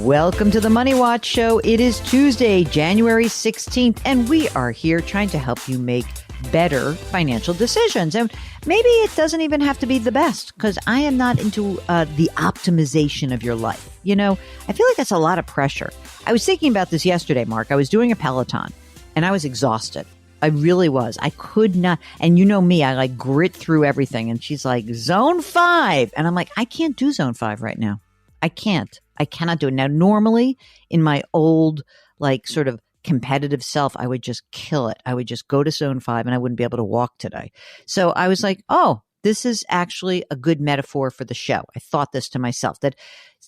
Welcome to the Money Watch Show. It is Tuesday, January 16th, and we are here trying to help you make better financial decisions. And maybe it doesn't even have to be the best, because I am not into the optimization of your life. You know, I feel like that's a lot of pressure. I was thinking about this yesterday, Mark. I was doing a Peloton, and I was exhausted. I really was. I could not. And you know me, I like grit through everything. And she's like, zone 5. And I'm like, I can't do zone 5 right now. I cannot do it. Now, normally in my old, like sort of competitive self, I would just kill it. I would just go to zone 5 and I wouldn't be able to walk today. So I was like, oh, this is actually a good metaphor for the show. I thought this to myself, that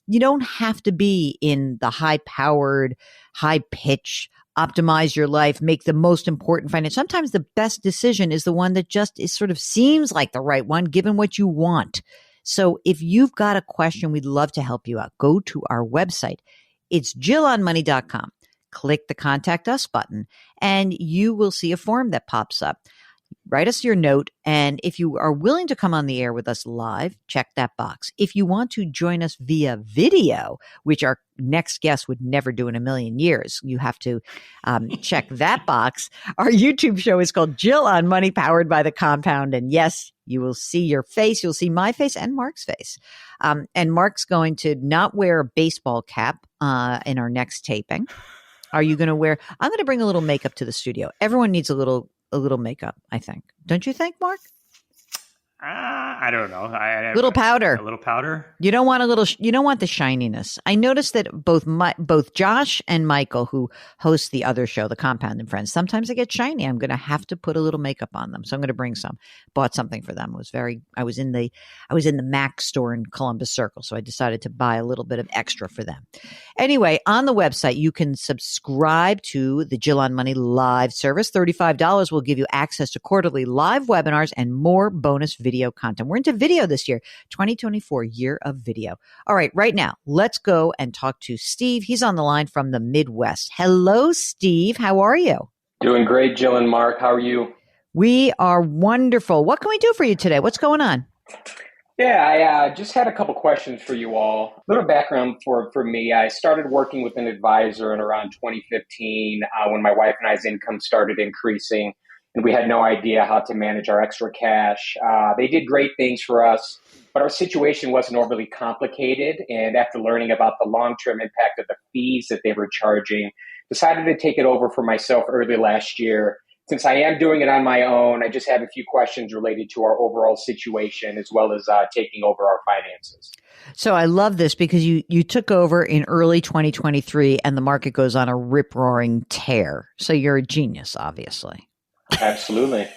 you don't have to be in the high powered, high pitch, optimize your life, make the most important finance. Sometimes the best decision is the one that just is sort of seems like the right one, given what you want. So if you've got a question, we'd love to help you out. Go to our website. It's jillonmoney.com. Click the Contact Us button, and you will see a form that pops up. Write us your note, and if you are willing to come on the air with us live, check that box. If you want to join us via video, which our next guest would never do in a million years, you have to check that box. Our YouTube show is called Jill on Money, powered by the Compound. And yes, you will see your face. You'll see my face and Mark's face. And Mark's going to not wear a baseball cap in our next taping. Are you going to wear? I'm going to bring a little makeup to the studio. Everyone needs a little makeup, I think. Don't you think, Mark? I don't know. Little powder. A little powder. You don't want you don't want the shininess. I noticed that both Josh and Michael, who host the other show, The Compound and Friends, sometimes they get shiny. I'm going to have to put a little makeup on them. So I'm going to bring some. Bought something for them. I was in the Mac store in Columbus Circle, so I decided to buy a little bit of extra for them. Anyway, on the website, you can subscribe to the Jill on Money live service. $35 will give you access to quarterly live webinars and more bonus video content. We're into video this year, 2024 year of video. All right, right now, let's go and talk to Steve. He's on the line from the Midwest. Hello, Steve. How are you? Doing great, Jill and Mark. How are you? We are wonderful. What can we do for you today? What's going on? Yeah, I just had a couple questions for you all. A little background for me. I started working with an advisor in around 2015 when my wife and I's income started increasing, and we had no idea how to manage our extra cash. They did great things for us, but our situation wasn't overly complicated. And after learning about the long-term impact of the fees that they were charging, decided to take it over for myself early last year. Since I am doing it on my own, I just have a few questions related to our overall situation, as well as taking over our finances. So I love this because you took over in early 2023 and the market goes on a rip-roaring tear. So you're a genius, obviously. Absolutely.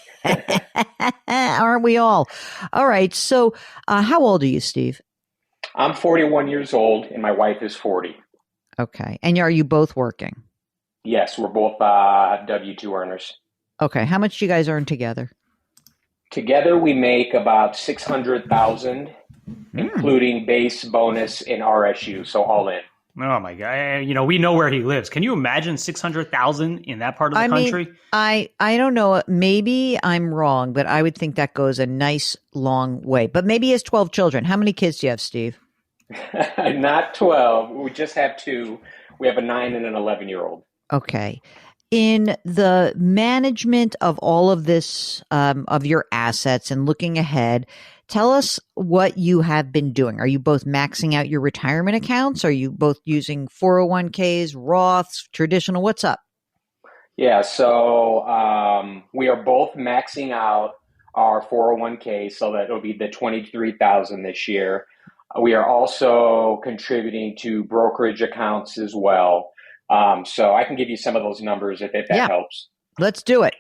Aren't we all? All right. So how old are you, Steve? I'm 41 years old and my wife is 40. Okay. And are you both working? Yes, we're both W-2 earners. Okay. How much do you guys earn together? Together, we make about $600,000, including base, bonus, and RSU, so all in. Oh my God! You know, we know where he lives. Can you imagine 600,000 in that part of the country? Mean, I don't know. Maybe I'm wrong, but I would think that goes a nice long way. But maybe he has 12 children. How many kids do you have, Steve? Not 12. We just have 2. We have a 9 and an 11-year-old. Okay. In the management of all of this, of your assets and looking ahead, tell us what you have been doing. Are you both maxing out your retirement accounts? Are you both using 401ks, Roths, traditional? What's up? Yeah, so we are both maxing out our 401k, so that it'll be the $23,000 this year. We are also contributing to brokerage accounts as well. So I can give you some of those numbers if that helps. Let's do it.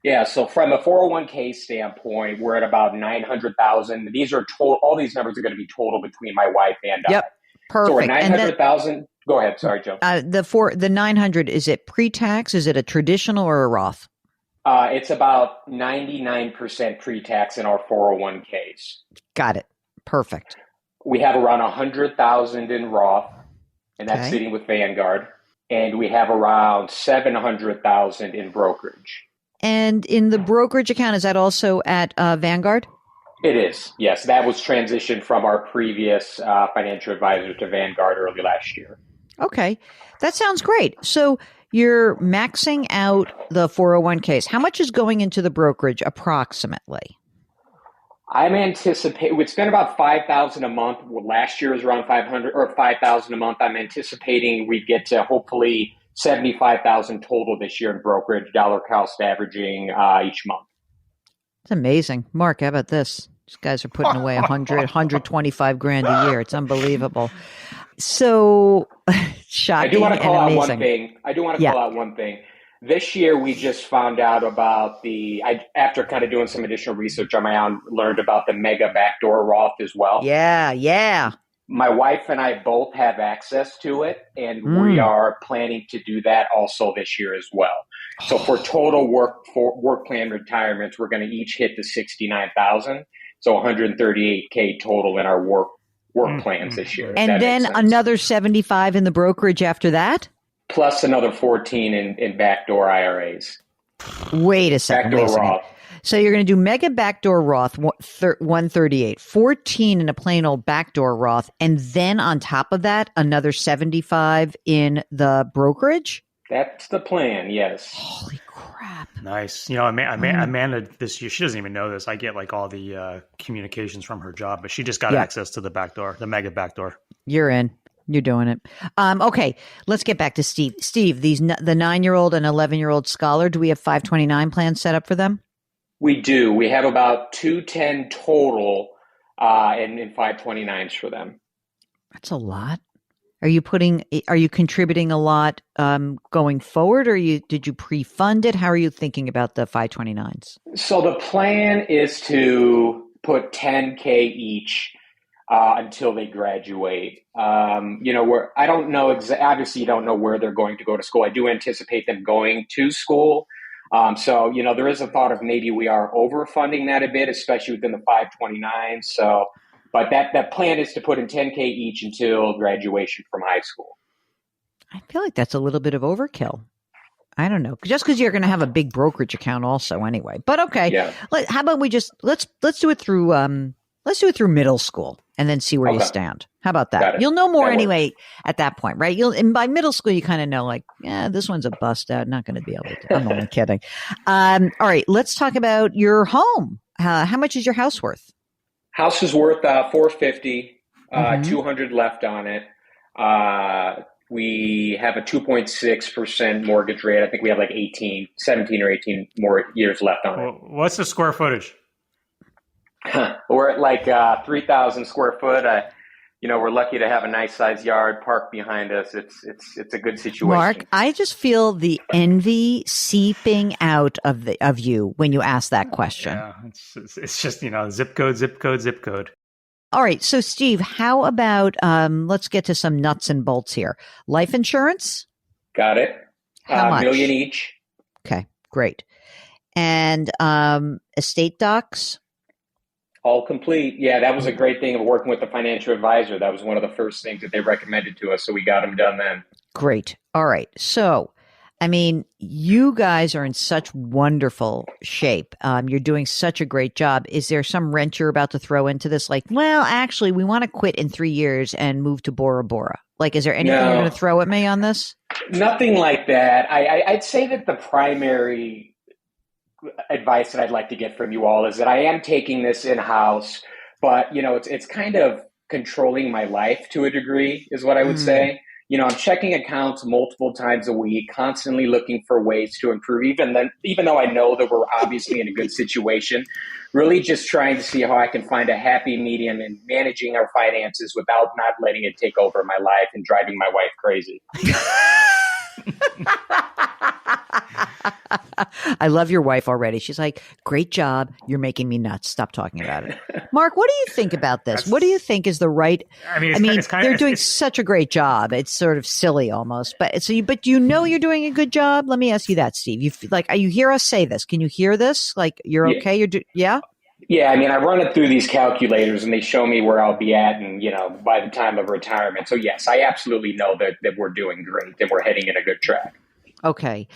Yeah. So from a 401k standpoint, we're at about 900,000. These are total. All these numbers are going to be total between my wife and I. Yep. Perfect. So we're 900,000. Go ahead. Sorry, Joe. The 900, is it pre-tax? Is it a traditional or a Roth? It's about 99% pre-tax in our 401ks. Got it. Perfect. We have around 100,000 in Roth, and that's sitting with Vanguard. And we have around 700,000 in brokerage. And in the brokerage account, is that also at Vanguard? It is. Yes. That was transitioned from our previous financial advisor to Vanguard early last year. Okay. That sounds great. So you're maxing out the 401ks. How much is going into the brokerage approximately? I'm anticipating we spent about 5,000 a month. Well, last year was around 500 or 5,000 a month. I'm anticipating we'd get to hopefully 75,000 total this year in brokerage, dollar cost averaging each month. It's amazing. Mark, how about this? These guys are putting away 125 grand a year. It's unbelievable. So shocking I do want to and call out amazing. one thing. Yeah. Call out one thing. This year, we just found out about after kind of doing some additional research on my own, learned about the mega backdoor Roth as well. Yeah. Yeah. My wife and I both have access to it, and we Mm. are planning to do that also this year as well. So for total work plan retirements, we're going to each hit the 69,000. So 138K total in our work plans this year. And then another 75 in the brokerage after that? Plus another 14 in backdoor IRAs. Wait a second. Backdoor Roth. So you're going to do mega backdoor Roth, 138, 14 in a plain old backdoor Roth, and then on top of that, another 75 in the brokerage? That's the plan, yes. Holy crap. Nice. You know, Amanda this year, she doesn't even know this. I get like all the communications from her job, but she just got access to the backdoor, the mega backdoor. You're in. You're doing it. Okay, let's get back to Steve. Steve, the 9-year-old and 11-year-old scholar, do we have 529 plans set up for them? We do. We have about 210 total and 529s for them. That's a lot. Are you contributing a lot going forward, or did you pre-fund it? How are you thinking about the 529s? So the plan is to put 10K each until they graduate. I don't know obviously you don't know where they're going to go to school. I do anticipate them going to school. So there is a thought of maybe we are overfunding that a bit, especially within the 529. So, but that plan is to put in 10K each until graduation from high school. I feel like that's a little bit of overkill. I don't know, just because you're going to have a big brokerage account also anyway. But okay, yeah. How about we just let's do it through middle school and then see where you stand. How about that? You'll know more anyway at that point, right? And by middle school, you kind of know, like, this one's a bust out. Not going to be able to. I'm only kidding. All right, let's talk about your home. How much is your house worth? House is worth $450. 200 left on it. We have a 2.6% mortgage rate. I think we have like 17 or 18 more years left on it. What's the square footage? We're at like 3,000 square foot. We're lucky to have a nice sized yard park behind us. It's a good situation. Mark, I just feel the envy seeping out of you when you ask that question. Yeah, it's just zip code. All right, so Steve, how about let's get to some nuts and bolts here. Life insurance? Got it. How much? $1 million each. Okay, great. And estate docs? All complete. Yeah, that was a great thing of working with the financial advisor. That was one of the first things that they recommended to us, so we got them done then. Great. All right. So, I mean, you guys are in such wonderful shape. You're doing such a great job. Is there some wrench you're about to throw into this? Like, well, actually, we want to quit in 3 years and move to Bora Bora. Like, is there anything you're going to throw at me on this? Nothing like that. I'd say that the primary advice that I'd like to get from you all is that I am taking this in-house, but it's kind of controlling my life to a degree is what I would say. I'm checking accounts multiple times a week, constantly looking for ways to improve, even though I know that we're obviously in a good situation, really just trying to see how I can find a happy medium in managing our finances without not letting it take over my life and driving my wife crazy. I love your wife already. She's like, great job. You're making me nuts. Stop talking about it. Mark, what do you think about this? What do you think is the right? They're doing such a great job. It's sort of silly almost, but you're doing a good job. Let me ask you that, Steve. You hear us say this? Can you hear this? Like, you're okay? Yeah. Yeah, I run it through these calculators and they show me where I'll be at and, by the time of retirement. So yes, I absolutely know that we're doing great, that we're heading in a good track. Okay.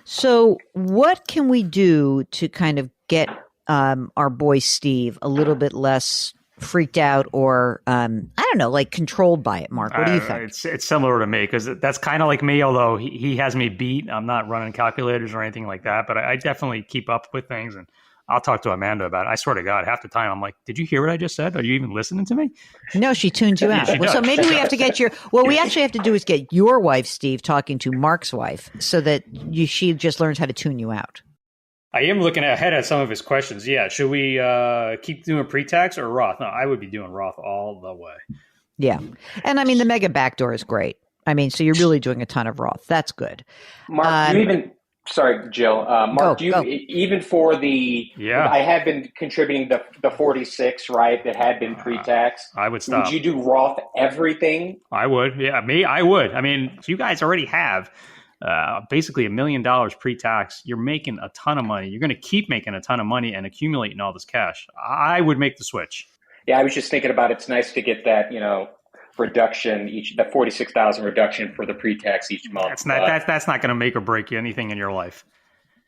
So what can we do to kind of get our boy Steve a little bit less freaked out or, I don't know, like controlled by it, Mark. What do you think? It's similar to me because that's kind of like me, although he has me beat. I'm not running calculators or anything like that, but I definitely keep up with things, and I'll talk to Amanda about it. I swear to God, half the time I'm like, did you hear what I just said? Are you even listening to me? No, she tunes you out. Well, so maybe we have to get what we actually have to do is get your wife, Steve, talking to Mark's wife so that she just learns how to tune you out. I am looking ahead at some of his questions. Yeah. Should we keep doing pre-tax or Roth? No, I would be doing Roth all the way. Yeah. And I mean, the mega backdoor is great. I mean, so you're really doing a ton of Roth. That's good. Mark, sorry, Jill. Mark, even for I have been contributing the 46, right? That had been pre-tax. I would stop. Would you do Roth everything? I would. Yeah, I would. I mean, you guys already have basically $1 million pre-tax. You're making a ton of money. You're going to keep making a ton of money and accumulating all this cash. I would make the switch. Yeah, I was just thinking about it's nice to get that, reduction the 46,000 reduction for the pre-tax each month. That's not going to make or break anything in your life.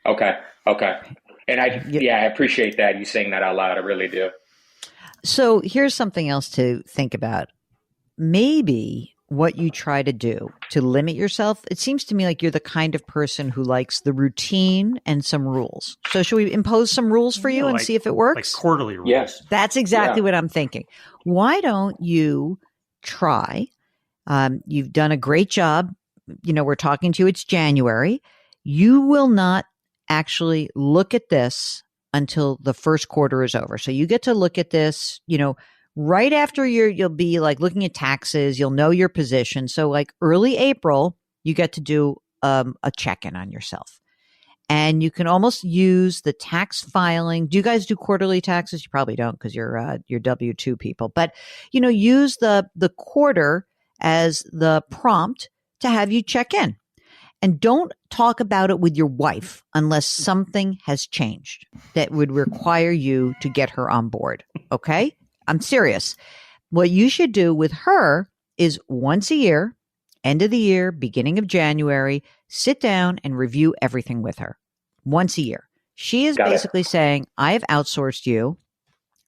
Okay. And I appreciate that, you saying that out loud. I really do. So here's something else to think about. Maybe what you try to do to limit yourself, it seems to me like you're the kind of person who likes the routine and some rules. So should we impose some rules for you and see if it works? Like quarterly rules. Yes. That's exactly what I'm thinking. Why don't you try? You've done a great job. We're talking to you. It's January. You will not actually look at this until the first quarter is over. So you get to look at this, right after you'll be like looking at taxes, you'll know your position. So like early April, you get to do a check-in on yourself. And you can almost use the tax filing. Do you guys do quarterly taxes? You probably don't because you're W-2 people. But, use the quarter as the prompt to have you check in. And don't talk about it with your wife unless something has changed that would require you to get her on board. Okay? I'm serious. What you should do with her is once a year, end of the year, beginning of January, sit down and review everything with her once a year. She is basically saying, I have outsourced you.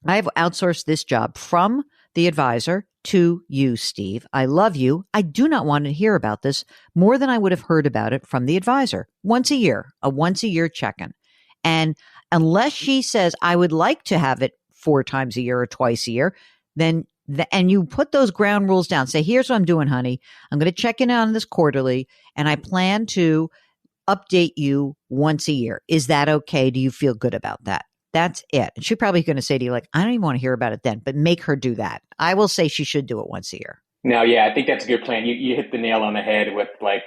I have outsourced this job from the advisor to you, Steve. I love you. I do not want to hear about this more than I would have heard about it from the advisor. Once a year, a once a year check-in. And unless she says, I would like to have it 4 times a year or twice a year, then and you put those ground rules down. Say, here's what I'm doing, honey. I'm going to check in on this quarterly, and I plan to update you once a year. Is that okay? Do you feel good about that? That's it. And she's probably going to say to you, like, I don't even want to hear about it then, but make her do that. I will say she should do it once a year. No, yeah, I think that's a good plan. You hit the nail on the head with I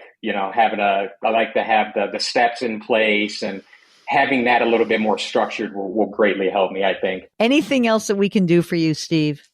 like to have the steps in place, and having that a little bit more structured will greatly help me, I think. Anything else that we can do for you, Steve?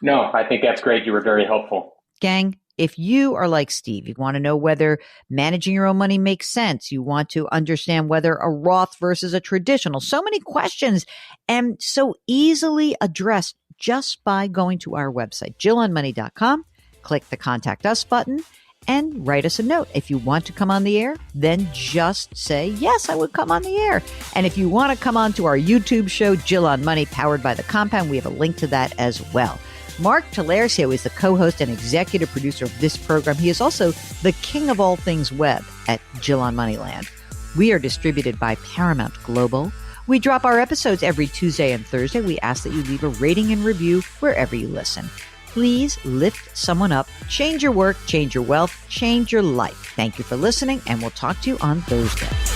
No, I think that's great. You were very helpful. Gang, if you are like Steve, you want to know whether managing your own money makes sense, you want to understand whether a Roth versus a traditional, so many questions and so easily addressed just by going to our website, jillonmoney.com, click the Contact Us button, and write us a note. If you want to come on the air, then just say, yes, I would come on the air. And if you want to come on to our YouTube show, Jill on Money, powered by The Compound, we have a link to that as well. Mark Talercio is the co-host and executive producer of this program. He is also the king of all things web at Jill on Moneyland. We are distributed by Paramount Global. We drop our episodes every Tuesday and Thursday. We ask that you leave a rating and review wherever you listen. Please lift someone up, change your work, change your wealth, change your life. Thank you for listening, and we'll talk to you on Thursday.